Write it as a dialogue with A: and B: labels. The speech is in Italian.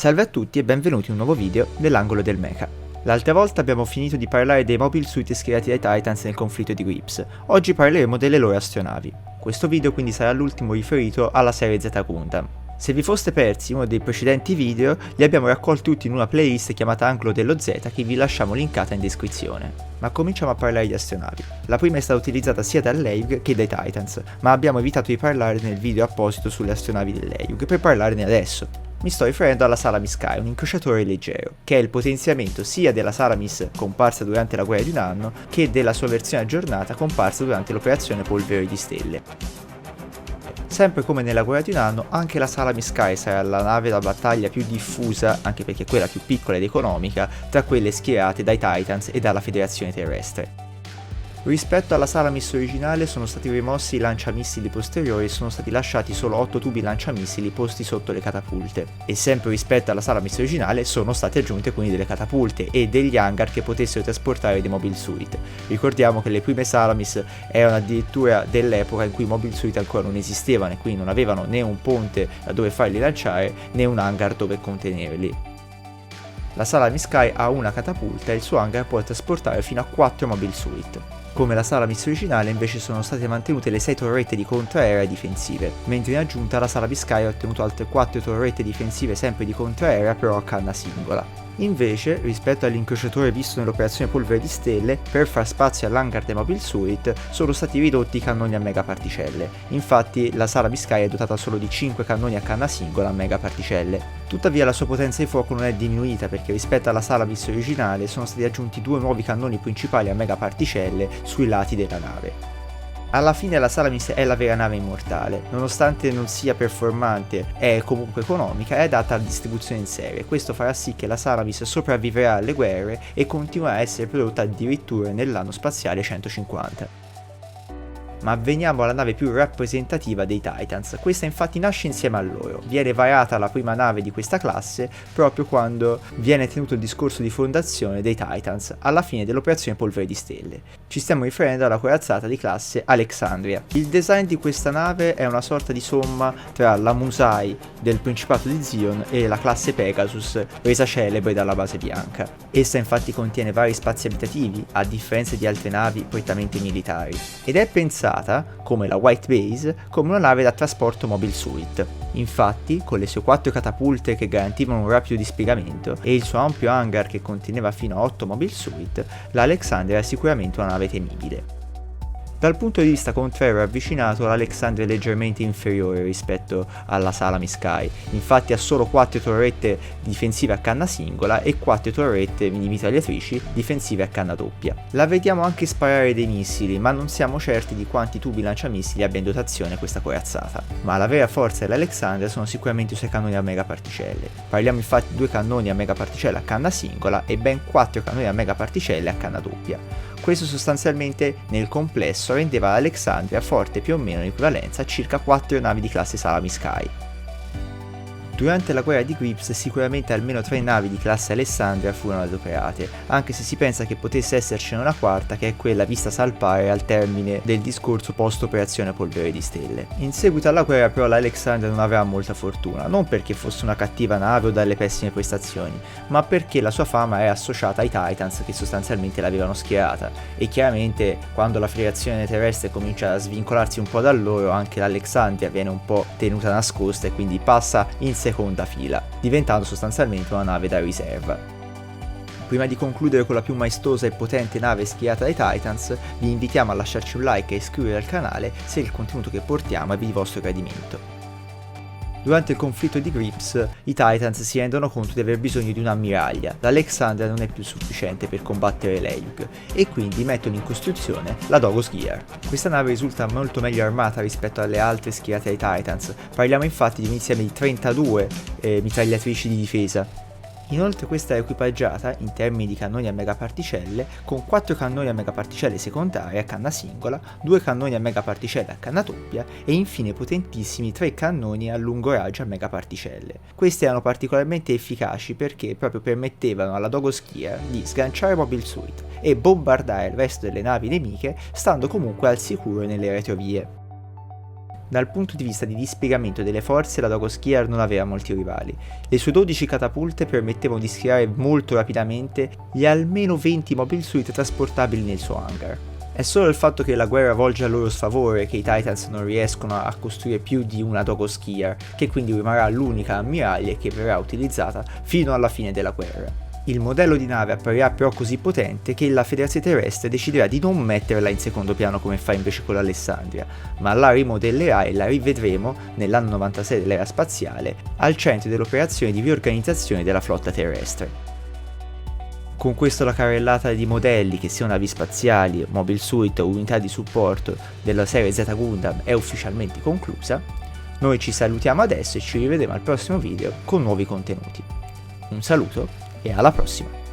A: Salve a tutti e benvenuti in un nuovo video dell'angolo del mecha. L'altra volta abbiamo finito di parlare dei mobile suit schierati dai Titans nel conflitto di Grips. Oggi parleremo delle loro astronavi. Questo video quindi sarà l'ultimo riferito alla serie Z Gundam. Se vi foste persi uno dei precedenti video, li abbiamo raccolti tutti in una playlist chiamata Angolo dello Z che vi lasciamo linkata in descrizione. Ma cominciamo a parlare di astronavi. La prima è stata utilizzata sia dall'EIG che dai Titans, ma abbiamo evitato di parlare nel video apposito sulle astronavi dell'EIG per parlarne adesso. Mi sto riferendo alla Salamis Sky, un incrociatore leggero, che è il potenziamento sia della Salamis comparsa durante la guerra di un anno, che della sua versione aggiornata comparsa durante l'operazione Polvere di Stelle. Sempre come nella guerra di un anno, anche la Salamis Sky sarà la nave da battaglia più diffusa, anche perché è quella più piccola ed economica, tra quelle schierate dai Titans e dalla Federazione Terrestre. Rispetto alla Salamis originale sono stati rimossi i lanciamissili posteriori e sono stati lasciati solo 8 tubi lanciamissili posti sotto le catapulte. E sempre rispetto alla Salamis originale sono state aggiunte quindi delle catapulte e degli hangar che potessero trasportare dei mobile suit. Ricordiamo che le prime Salamis erano addirittura dell'epoca in cui i mobile suit ancora non esistevano e quindi non avevano né un ponte da dove farli lanciare né un hangar dove contenerli. La Salamis Sky ha una catapulta e il suo hangar può trasportare fino a 4 mobile suit. Come la Salamis originale invece sono state mantenute le 6 torrette di contraerea difensive, mentre in aggiunta la Salamis Sky ha ottenuto altre 4 torrette difensive sempre di contraerea però a canna singola. Invece, rispetto all'incrociatore visto nell'operazione Polvere di Stelle, per far spazio all'hangar dei mobile suit sono stati ridotti i cannoni a megaparticelle. Infatti la Salamis Sky è dotata solo di 5 cannoni a canna singola a megaparticelle. Tuttavia la sua potenza di fuoco non è diminuita perché rispetto alla Salamis originale sono stati aggiunti 2 nuovi cannoni principali a megaparticelle sui lati della nave. Alla fine la Salamis è la vera nave immortale, nonostante non sia performante, è comunque economica e adatta alla distribuzione in serie. Questo farà sì che la Salamis sopravviverà alle guerre e continuerà a essere prodotta addirittura nell'anno spaziale 150. Ma veniamo alla nave più rappresentativa dei Titans. Questa infatti nasce insieme a loro, viene varata la prima nave di questa classe proprio quando viene tenuto il discorso di fondazione dei Titans alla fine dell'operazione Polvere di Stelle. Ci stiamo riferendo alla corazzata di classe Alexandria. Il design di questa nave è una sorta di somma tra la Musai del Principato di Zion e la classe Pegasus resa celebre dalla base bianca. Essa infatti contiene vari spazi abitativi a differenza di altre navi prettamente militari ed è pensata, come la White Base, come una nave da trasporto mobile suit. Infatti, con le sue 4 catapulte che garantivano un rapido dispiegamento e il suo ampio hangar che conteneva fino a 8 mobile suit, la Alexandria è sicuramente una nave temibile. Dal punto di vista contrario avvicinato, l'Alexandria è leggermente inferiore rispetto alla Salamis Sky, infatti ha solo 4 torrette difensive a canna singola e 4 torrette mini mitragliatrici difensive a canna doppia. La vediamo anche sparare dei missili, ma non siamo certi di quanti tubi lanciamissili abbia in dotazione questa corazzata. Ma la vera forza dell'Alexandria sono sicuramente i suoi cannoni a megaparticelle. Parliamo infatti di 2 cannoni a megaparticelle a canna singola e ben 4 cannoni a megaparticelle a canna doppia. Questo sostanzialmente nel complesso rendeva l'Alexandria forte più o meno in equivalenza a circa 4 navi di classe Salamis Sky. Durante la guerra di Grips sicuramente almeno 3 navi di classe Alessandria furono adoperate, anche se si pensa che potesse essercene una quarta che è quella vista salpare al termine del discorso post-operazione Polvere di Stelle. In seguito alla guerra però l'Alexandria non avrà molta fortuna, non perché fosse una cattiva nave o dalle pessime prestazioni, ma perché la sua fama è associata ai Titans che sostanzialmente l'avevano schierata e chiaramente quando la Federazione Terrestre comincia a svincolarsi un po' da loro anche l'Alexandria viene un po' tenuta nascosta e quindi passa in seconda fila, diventando sostanzialmente una nave da riserva. Prima di concludere con la più maestosa e potente nave schierata dai Titans, vi invitiamo a lasciarci un like e iscrivervi al canale se il contenuto che portiamo è di vostro gradimento. Durante il conflitto di Grips, i Titans si rendono conto di aver bisogno di un'ammiraglia, l'Alexandria non è più sufficiente per combattere l'Eiyuk, e quindi mettono in costruzione la Dogos Gear. Questa nave risulta molto meglio armata rispetto alle altre schierate dai Titans, parliamo infatti di un insieme di 32 mitragliatrici di difesa. Inoltre questa è equipaggiata, in termini di cannoni a megaparticelle, con 4 cannoni a megaparticelle secondarie a canna singola, 2 cannoni a megaparticelle a canna doppia e infine potentissimi 3 cannoni a lungo raggio a megaparticelle. Questi erano particolarmente efficaci perché proprio permettevano alla Dogos Gear di sganciare mobile suit e bombardare il resto delle navi nemiche stando comunque al sicuro nelle retrovie. Dal punto di vista di dispiegamento delle forze la Dragoskier non aveva molti rivali. Le sue 12 catapulte permettevano di schierare molto rapidamente gli almeno 20 mobile suit trasportabili nel suo hangar. È solo il fatto che la guerra volge a loro sfavore che i Titans non riescono a costruire più di una Dragoskier, che quindi rimarrà l'unica ammiraglia che verrà utilizzata fino alla fine della guerra. Il modello di nave apparirà però così potente che la Federazione Terrestre deciderà di non metterla in secondo piano come fa invece con l'Alessandria, ma la rimodellerà e la rivedremo nell'anno 96 dell'era spaziale al centro dell'operazione di riorganizzazione della flotta terrestre. Con questo la carrellata di modelli, che siano navi spaziali, mobile suit o unità di supporto della serie Z Gundam, è ufficialmente conclusa. Noi ci salutiamo adesso e ci rivedremo al prossimo video con nuovi contenuti. Un saluto e alla prossima!